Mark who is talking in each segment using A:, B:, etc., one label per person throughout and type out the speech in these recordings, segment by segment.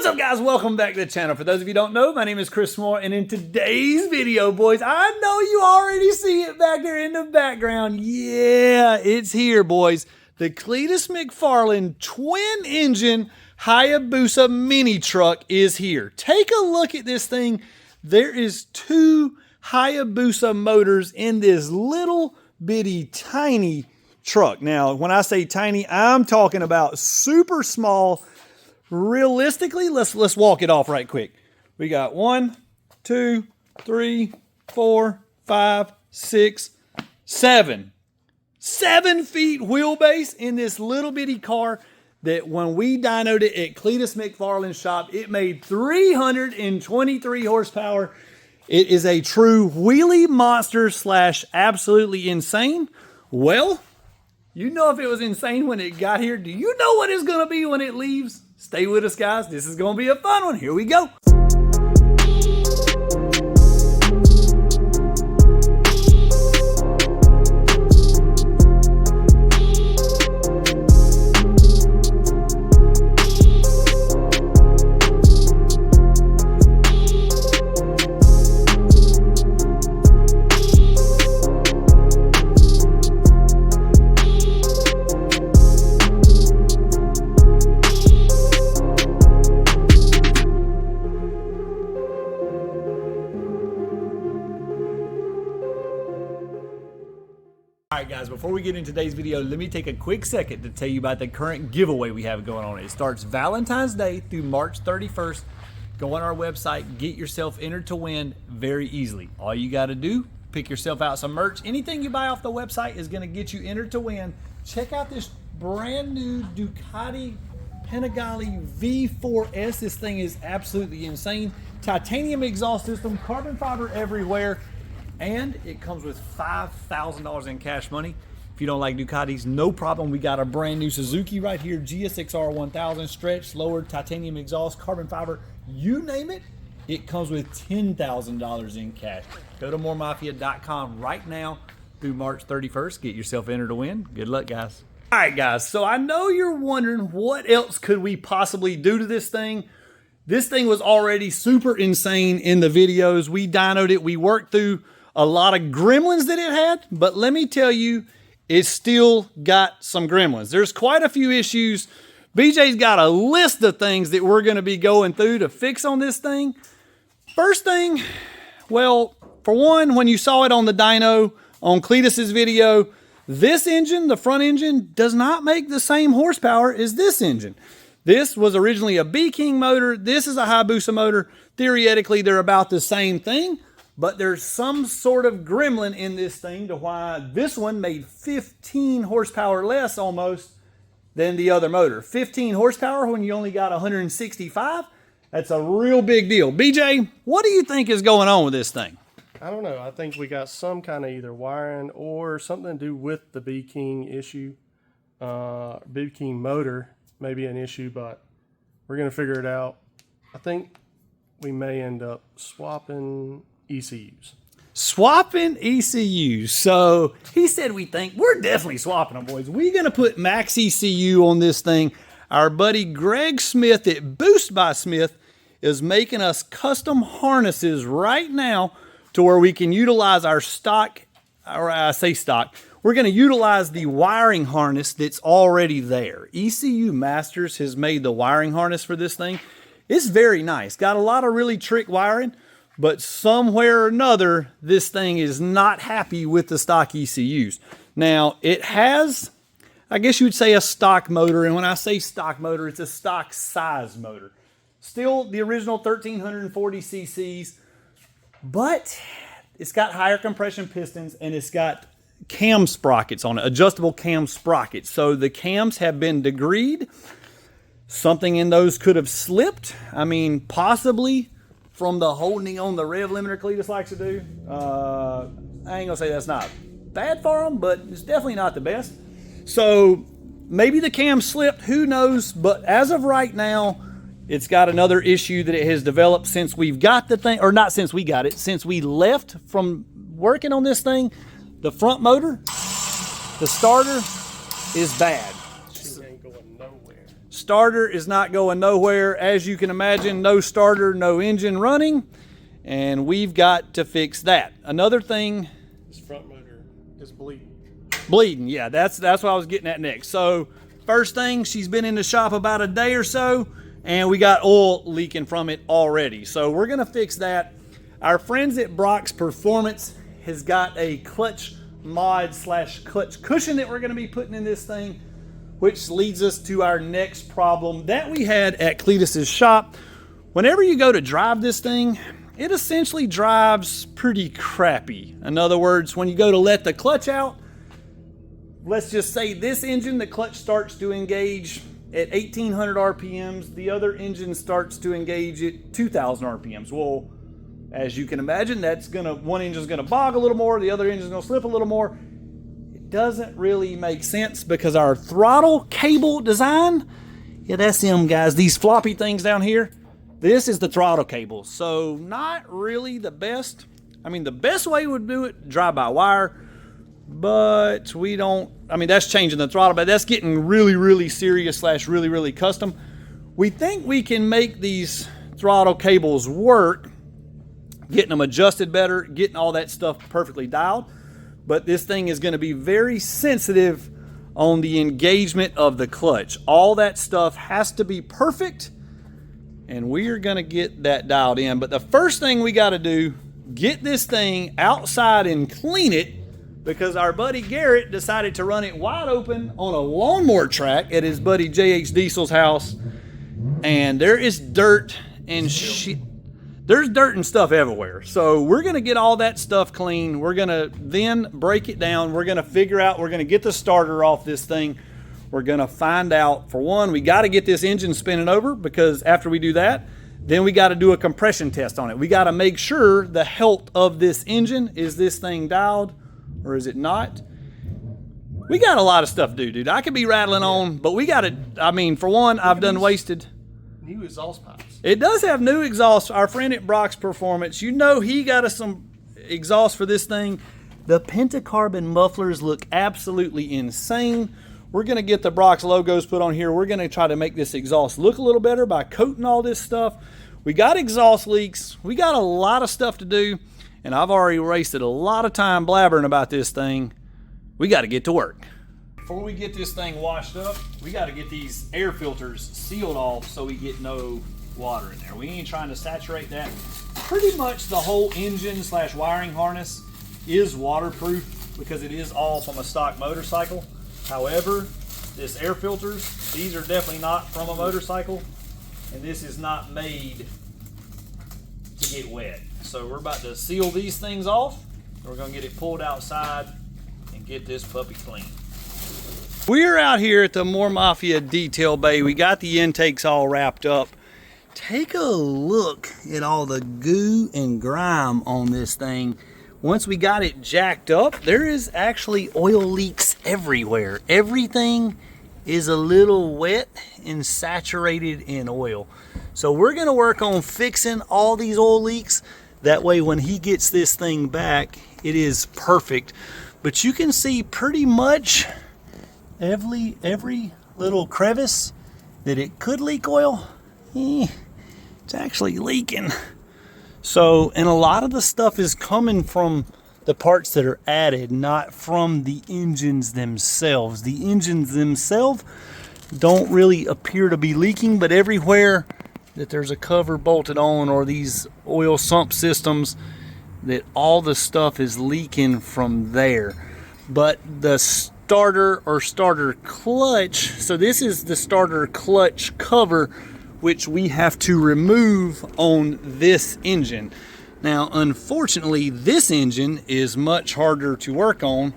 A: What's up, guys? Welcome back to the channel. For those of you who don't know, my name is Chris Moore, and in today's video, boys, I know you already see it back there in the background. Yeah, it's here, boys. The Cleetus McFarland twin-engine Hayabusa mini truck is here. Take a look at this thing. There is two Hayabusa motors in this little bitty tiny truck. Now, when I say tiny, I'm talking about super small. Realistically, let's walk it off right quick. We got 1, 2, 3, 4, 5, 6, 7. 7 feet wheelbase in this little bitty car that when we dynoed it at Cleetus McFarland's shop, it made 323 horsepower. It is a true wheelie monster slash absolutely insane. Well, you know if it was insane when it got here, do you know what it's going to be when it leaves? Stay with us, guys. This is going to be a fun one. Here we go. Alright guys, before we get into today's video, let me take a quick second to tell you about the current giveaway we have going on. It starts Valentine's Day through March 31st. Go on our website, get yourself entered to win very easily. All you got to do, pick yourself out some merch. Anything you buy off the website is going to get you entered to win. Check out this brand new Ducati Panigale V4S. This thing is absolutely insane. Titanium exhaust system, carbon fiber everywhere. And it comes with $5,000 in cash money. If you don't like Ducatis, no problem. We got a brand new Suzuki right here, GSX-R 1000, stretched, lowered, titanium exhaust, carbon fiber, you name it. It comes with $10,000 in cash. Go to moremafia.com right now through March 31st. Get yourself entered to win. Good luck, guys. All right, guys. So I know you're wondering what else could we possibly do to this thing. This thing was already super insane in the videos. We dynoed it. We worked through a lot of gremlins that it had, but let me tell you, it's still got some gremlins. There's quite a few issues. BJ's got a list of things that we're going to be going through to fix on this thing. First thing, well, for one, when you saw it on the dyno on Cleetus's video, this engine, the front engine, does not make the same horsepower as this engine. This was originally a B King motor. This is a Hayabusa motor. Theoretically, they're about the same thing. But there's some sort of gremlin in this thing to why this one made 15 horsepower less almost than the other motor. 15 horsepower when you only got 165, that's a real big deal. BJ, what do you think is going on with this thing?
B: I don't know. I think we got some kind of either wiring or something to do with the B King issue. B King motor may be an issue, but we're going to figure it out. I think we may end up swapping ECUs.
A: Swapping ECUs. So he said we think we're definitely swapping them, boys. We're going to put max ECU on this thing. Our buddy Greg Smith at Boost by Smith is making us custom harnesses right now to where we can utilize our stock, or I say stock, we're going to utilize the wiring harness that's already there. ECU Masters has made the wiring harness for this thing. It's very nice. Got a lot of really trick wiring. But somewhere or another, this thing is not happy with the stock ECUs. Now, it has, I guess you would say, a stock motor. And when I say stock motor, it's a stock size motor. Still the original 1340 cc's, but it's got higher compression pistons and it's got cam sprockets on it, adjustable cam sprockets. So the cams have been degreed. Something in those could have slipped. I mean, possibly from the holding on the rev limiter Cleetus likes to do. I ain't gonna say that's not bad for them, but it's definitely not the best. So maybe the cam slipped, who knows? But as of right now, it's got another issue that it has developed since we've got the thing, or not since we got it, since we left from working on this thing. The front motor, the starter is bad.
B: She ain't going nowhere.
A: starter is not going nowhere. As you can imagine, no starter, no engine running, and we've got to fix that. Another thing,
B: This front motor is bleeding.
A: Bleeding, yeah, that's what I was getting at next. So first thing, she's been in the shop about a day or so, and we got oil leaking from it already. So we're gonna fix that. Our friends at Brock's Performance has got a clutch mod slash clutch cushion that we're gonna be putting in this thing, which leads us to our next problem that we had at Cleetus's shop. Whenever you go to drive this thing, it essentially drives pretty crappy. In other words, when you go to let the clutch out, let's just say this engine, the clutch starts to engage at 1800 RPMs. The other engine starts to engage at 2000 RPMs. Well, as you can imagine, one engine's gonna bog a little more, the other engine's gonna slip a little more. It doesn't really make sense because our throttle cable design, yeah, that's them guys, these floppy things down here, this is the throttle cable. So not really the best. I mean, the best way would do it, drive by wire, but we don't, I mean, that's changing the throttle, but that's getting really, really serious slash really, really custom. We think we can make these throttle cables work, getting them adjusted better, getting all that stuff perfectly dialed, but this thing is gonna be very sensitive on the engagement of the clutch. All that stuff has to be perfect, and we are gonna get that dialed in. But the first thing we gotta do, get this thing outside and clean it, because our buddy Garrett decided to run it wide open on a lawnmower track at his buddy JH Diesel's house, and there is dirt and shit. There's dirt and stuff everywhere. So we're gonna get all that stuff clean. We're gonna then break it down. We're gonna figure out, we're gonna get the starter off this thing. We're gonna find out, for one, we gotta get this engine spinning over, because after we do that, then we gotta do a compression test on it. We gotta make sure the health of this engine, is this thing dialed or is it not? We got a lot of stuff to do, dude. I could be rattling on, but we gotta, I mean, for one, I've done wasted.
B: New exhaust pipes.
A: It does have new exhaust. Our friend at Brock's Performance, you know, he got us some exhaust for this thing. The pentacarbon mufflers look absolutely insane. We're gonna get the Brock's logos put on here. We're gonna try to make this exhaust look a little better by coating all this stuff. We got exhaust leaks. We got a lot of stuff to do, and I've already wasted a lot of time blabbering about this thing. We gotta get to work. Before we get this thing washed up, we gotta get these air filters sealed off so we get no water in there. We ain't trying to saturate that. Pretty much the whole engine slash wiring harness is waterproof because it is all from a stock motorcycle. However, this air filters, these are definitely not from a motorcycle, and this is not made to get wet. So we're about to seal these things off. We're gonna get it pulled outside and get this puppy clean. We're out here at the Mafia detail bay. We got the intakes all wrapped up. Take a look at all the goo and grime on this thing. Once we got it jacked up, there is actually oil leaks everywhere. Everything is a little wet and saturated in oil. So we're gonna work on fixing all these oil leaks. That way when he gets this thing back, it is perfect. But you can see pretty much every little crevice that it could leak oil, it's actually leaking. So, and a lot of the stuff is coming from the parts that are added, not from the engines themselves. The engines themselves don't really appear to be leaking, but everywhere that there's a cover bolted on or these oil sump systems, that all the stuff is leaking from there. But the starter or starter clutch, so this is the starter clutch cover, which we have to remove on this engine. Now, unfortunately, this engine is much harder to work on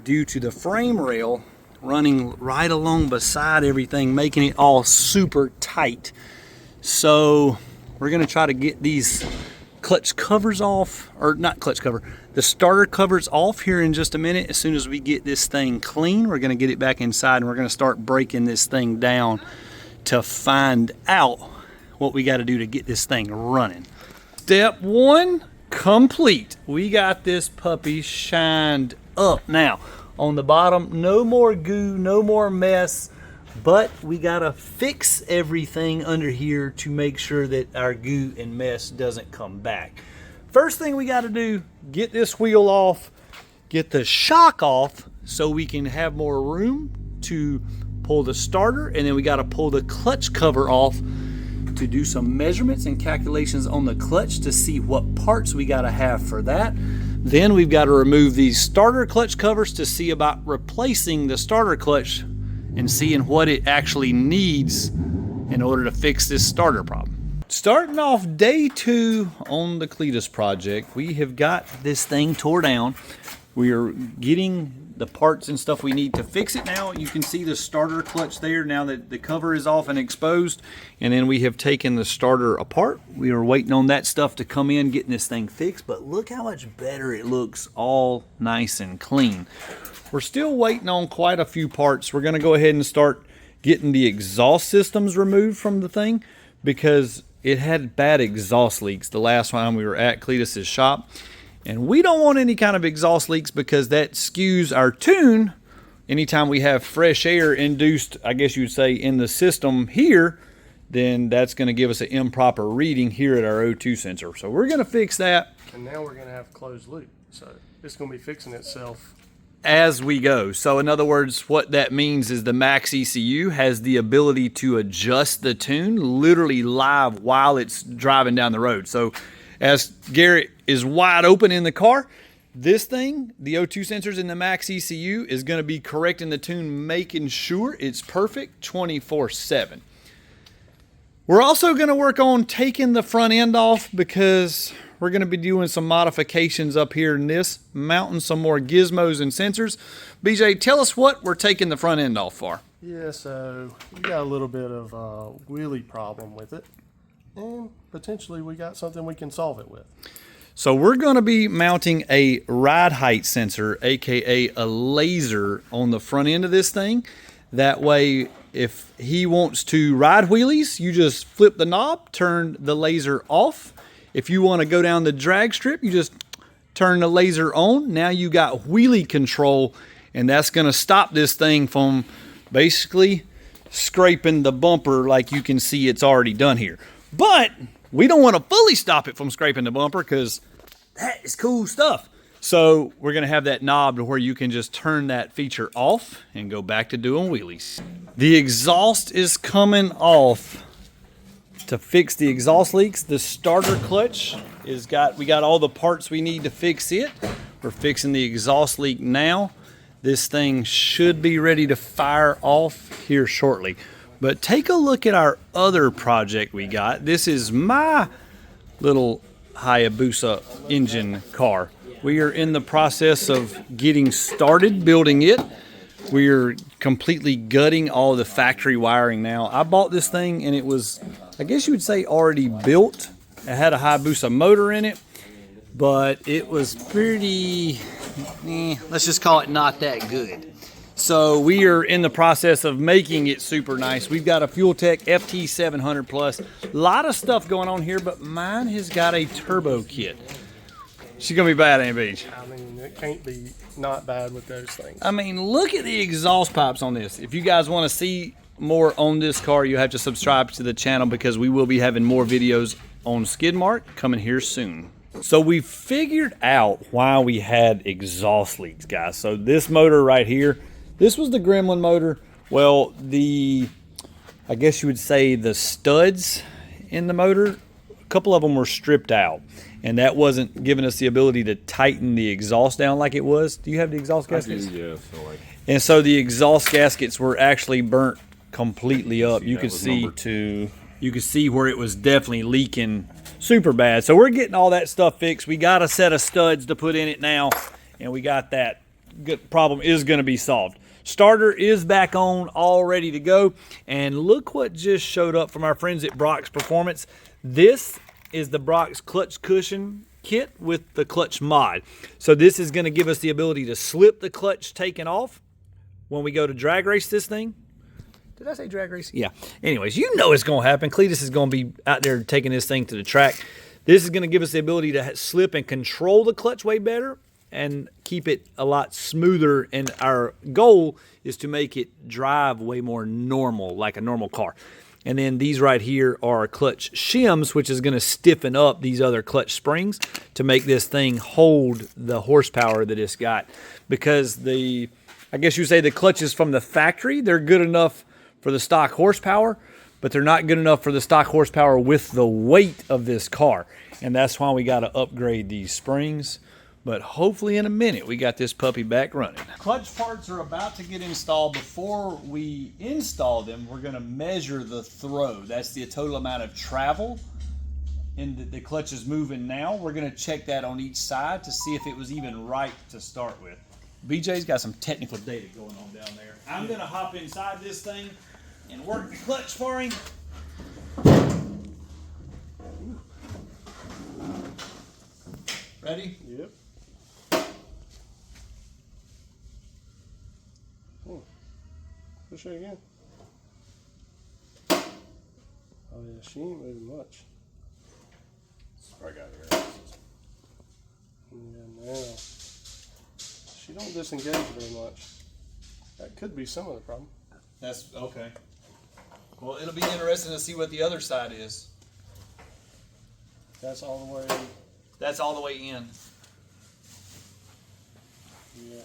A: due to the frame rail running right along beside everything, making it all super tight. So we're gonna try to get these clutch covers off, or not clutch cover, the starter covers off here in just a minute. As soon as we get this thing clean, we're gonna get it back inside and we're gonna start breaking this thing down to find out what we gotta do to get this thing running. Step one complete. We got this puppy shined up. Now, on the bottom, no more goo, no more mess, but we gotta fix everything under here to make sure that our goo and mess doesn't come back. First thing we gotta do, get this wheel off, get the shock off so we can have more room to pull the starter, and then we gotta pull the clutch cover off to do some measurements and calculations on the clutch to see what parts we gotta have for that. Then we've got to remove these starter clutch covers to see about replacing the starter clutch and seeing what it actually needs in order to fix this starter problem. Starting off day 2 on the Cleetus project, we have got this thing tore down. We are getting the parts and stuff we need to fix it now. You can see the starter clutch there now that the cover is off and exposed. And then we have taken the starter apart. We are waiting on that stuff to come in, getting this thing fixed. But look how much better it looks, all nice and clean. We're still waiting on quite a few parts. We're gonna go ahead and start getting the exhaust systems removed from the thing because it had bad exhaust leaks the last time we were at Cleetus's shop. And we don't want any kind of exhaust leaks because that skews our tune anytime we have fresh air induced, I guess you would say, in the system here, then that's going to give us an improper reading here at our O2 sensor. So we're going to fix that.
B: And now we're going to have closed loop. So it's going to be fixing itself
A: as we go. So in other words, what that means is the Max ECU has the ability to adjust the tune literally live while it's driving down the road. So as Garrett is wide open in the car, this thing, the O2 sensors in the Max ECU, is going to be correcting the tune, making sure it's perfect 24/7. We're also going to work on taking the front end off because we're going to be doing some modifications up here in this, mounting some more gizmos and sensors. BJ, tell us what we're taking the front end off for.
B: Yeah, so we got a little bit of a wheelie problem with it. And potentially we got something we can solve it with.
A: So we're going to be mounting a ride height sensor, aka a laser, on the front end of this thing. That way, if he wants to ride wheelies, you just flip the knob, turn the laser off. If you want to go down the drag strip, you just turn the laser on. Now you got wheelie control, and that's going to stop this thing from basically scraping the bumper like you can see it's already done here. But we don't want to fully stop it from scraping the bumper because that is cool stuff. So we're going to have that knob to where you can just turn that feature off and go back to doing wheelies. The exhaust is coming off. To fix the exhaust leaks, the starter clutch we got all the parts we need to fix it. We're fixing the exhaust leak now. This thing should be ready to fire off here shortly. But take a look at our other project we got. This is my little Hayabusa engine car. We are in the process of getting started building it. We are completely gutting all the factory wiring now. I bought this thing and it was, I guess you would say, already built. It had a Hayabusa motor in it, but it was pretty, let's just call it not that good. So we are in the process of making it super nice. We've got a FuelTech FT700 Plus. A lot of stuff going on here, but mine has got a turbo kit. She's gonna be bad, ain't it, Beach?
B: I mean, it can't be not bad with those things.
A: I mean, look at the exhaust pipes on this. If you guys want to see more on this car, you have to subscribe to the channel because we will be having more videos on Skidmark coming here soon. So we figured out why we had exhaust leaks, guys. So this motor right here, this was the Gremlin motor. Well, I guess you would say the studs in the motor, a couple of them were stripped out. And that wasn't giving us the ability to tighten the exhaust down like it was. Do you have the exhaust gaskets?
C: I do, yeah. So like,
A: and so the exhaust gaskets were actually burnt completely up. You could see where it was definitely leaking super bad. So we're getting all that stuff fixed. We got a set of studs to put in it now, and we got that. Good problem is going to be solved. Starter is back on, all ready to go. And look what just showed up from our friends at Brock's Performance. This is the Brock's clutch cushion kit with the clutch mod. So this is going to give us the ability to slip the clutch taken off when we go to drag race this thing. Did I say drag race? Yeah. Anyways, you know it's going to happen. Cleetus is going to be out there taking this thing to the track. This is going to give us the ability to slip and control the clutch way better. and keep it a lot smoother. And our goal is to make it drive way more normal, like a normal car. And then these right here are clutch shims, which is going to stiffen up these other clutch springs to make this thing hold the horsepower that it's got. Because I guess you say the clutches from the factory, they're good enough for the stock horsepower, but they're not good enough for the stock horsepower with the weight of this car. And that's why we got to upgrade these springs. But hopefully in a minute, we got this puppy back running. Clutch parts are about to get installed. Before we install them, we're gonna measure the throw. That's the total amount of travel and the clutch is moving now. We're gonna check that on each side to see if it was even right to start with. BJ's got some technical data going on down there. I'm gonna hop inside this thing and work the clutch for him. Ready?
B: Yep. Push it again. Oh yeah, she ain't moving much.
C: I got here.
B: Yeah, now she don't disengage very much. That could be some of the problem.
A: That's okay. Well, it'll be interesting to see what the other side is.
B: That's all the way.
A: That's all the way in.
B: Yeah.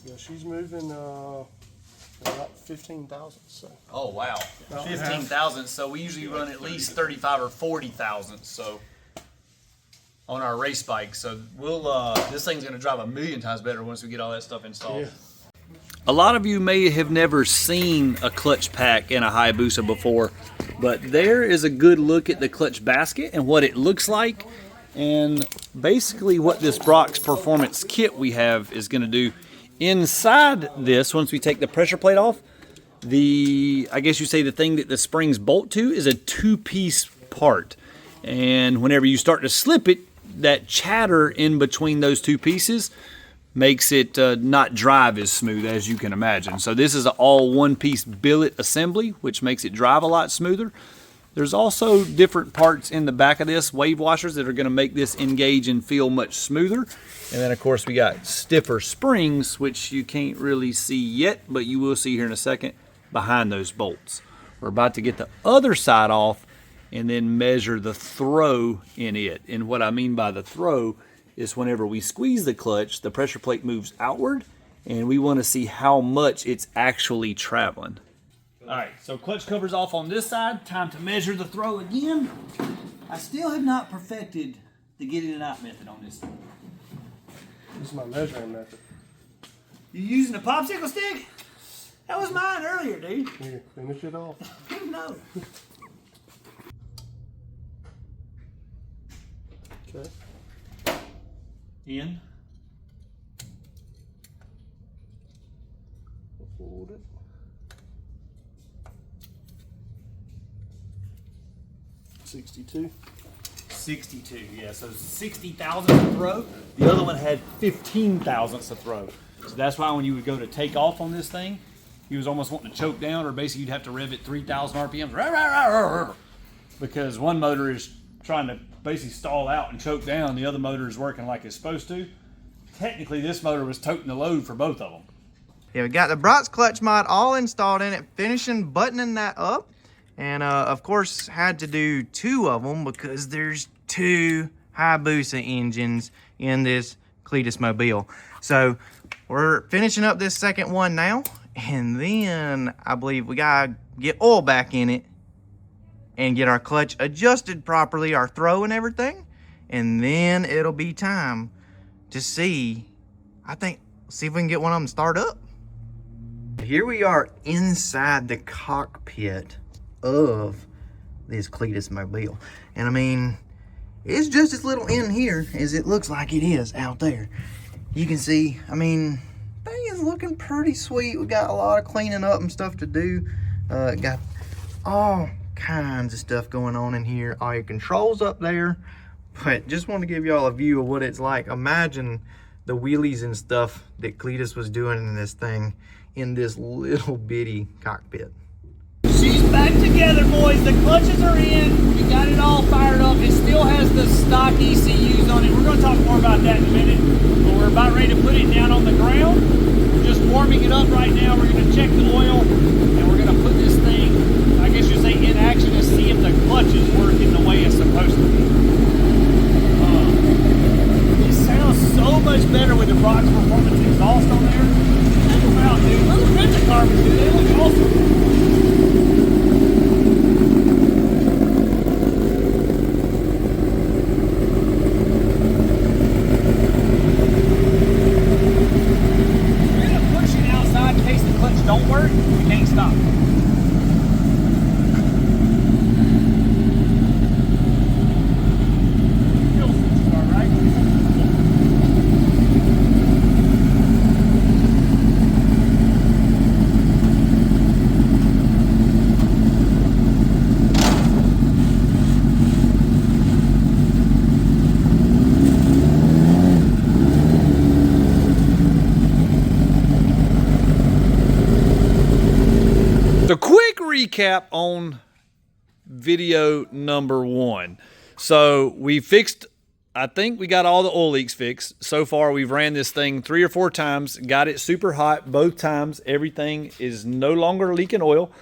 B: Yeah, she's moving about 15,000. So.
A: Oh wow,
B: About
A: 15,000. So we usually run at least 35 or 40,000. So on our race bike. So we'll this thing's gonna drive 1,000,000 times better once we get all that stuff installed.
B: Yeah.
A: A lot of you may have never seen a clutch pack in a Hayabusa before, but there is a good look at the clutch basket and what it looks like, and basically what this Brock's Performance kit we have is going to do. Inside this, once we take the pressure plate off, I guess you say the thing that the springs bolt to is a two-piece part, and whenever you start to slip it, that chatter in between those two pieces makes it not drive as smooth as you can imagine. So this is an all one-piece billet assembly, which makes it drive a lot smoother. There's also different parts in the back of this, wave washers, that are going to make this engage and feel much smoother. And then of course we got stiffer springs, which you can't really see yet, but you will see here in a second behind those bolts. We're about to get the other side off and then measure the throw in it. And what I mean by the throw is whenever we squeeze the clutch, the pressure plate moves outward, and we want to see how much it's actually traveling. All right, so clutch cover's off on this side. Time to measure the throw again. I still have not perfected the get in and out method on this thing.
B: This is my measuring method.
A: You using a popsicle stick? That was mine earlier, dude.
B: Here, finish it off.
A: No.
B: Okay.
A: In.
B: Hold it. 62.
A: 62, yeah, so 60 thousandths a throw. The other one had 15 thousandths a throw. So that's why when you would go to take off on this thing, he was almost wanting to choke down, or basically you'd have to rev it 3,000 RPMs. Because one motor is trying to basically stall out and choke down, the other motor is working like it's supposed to. Technically, this motor was toting the load for both of them.
D: Yeah, we got the Brock's clutch mod all installed in it, finishing buttoning that up. And of course, had to do 2 of them because there's 2 Hayabusa engines in this Cleetus mobile. So we're finishing up this second one now. And then I believe we gotta get oil back in it and get our clutch adjusted properly, our throw and everything. And then it'll be time to see if we can get one of them start up. Here we are inside the cockpit of this Cleetus mobile. And I mean, it's just as little in here as it looks like it is out there. You can see, I mean, thing is looking pretty sweet. We got a lot of cleaning up and stuff to do. Got all kinds of stuff going on in here. All your controls up there. But just want to give y'all a view of what it's like. Imagine the wheelies and stuff that Cleetus was doing in this thing in this little bitty cockpit.
A: She's back together, boys. The clutches are in. We got it all fired up. It's still still has the stock ECUs on it. We're going to talk more about that in a minute. But we're about ready to put it down on the ground. We're just warming it up right now. We're going to check the oil, and we're going to put this thing, I guess you'd say, in action to see if the clutch is working the way it's supposed to be. It sounds so much better with the Brock's Performance exhaust on there. Check them out, dude. Those rental carbons, dude. They look awesome. Don't work, you can't stop. Fuel switches are right. A quick recap on video number 1. So we fixed, I think we got all the oil leaks fixed. So far we've ran this thing 3 or 4 times, got it super hot both times. Everything is no longer leaking oil.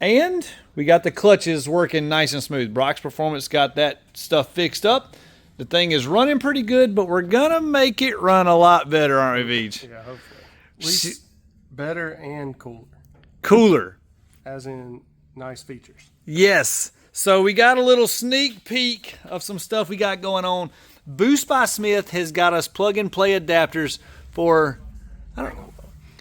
A: And we got the clutches working nice and smooth. Brock's Performance got that stuff fixed up. The thing is running pretty good, but we're gonna make it run a lot better, aren't we, Veach?
B: Yeah, hopefully. At least better and cooler.
A: Cooler.
B: As in nice features.
A: Yes. So we got a little sneak peek of some stuff we got going on. Boost by Smith has got us plug and play adapters for, I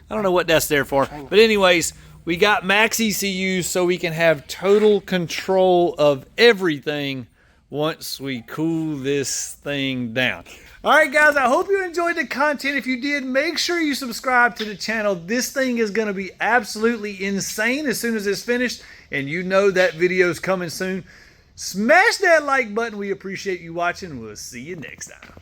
A: don't know what that's there for. But anyways, we got max ECUs so we can have total control of everything once we cool this thing down. All right, guys, I hope you enjoyed the content. If you did, make sure you subscribe to the channel. This thing is going to be absolutely insane as soon as it's finished, and you know that video is coming soon. Smash that like button. We appreciate you watching. We'll see you next time.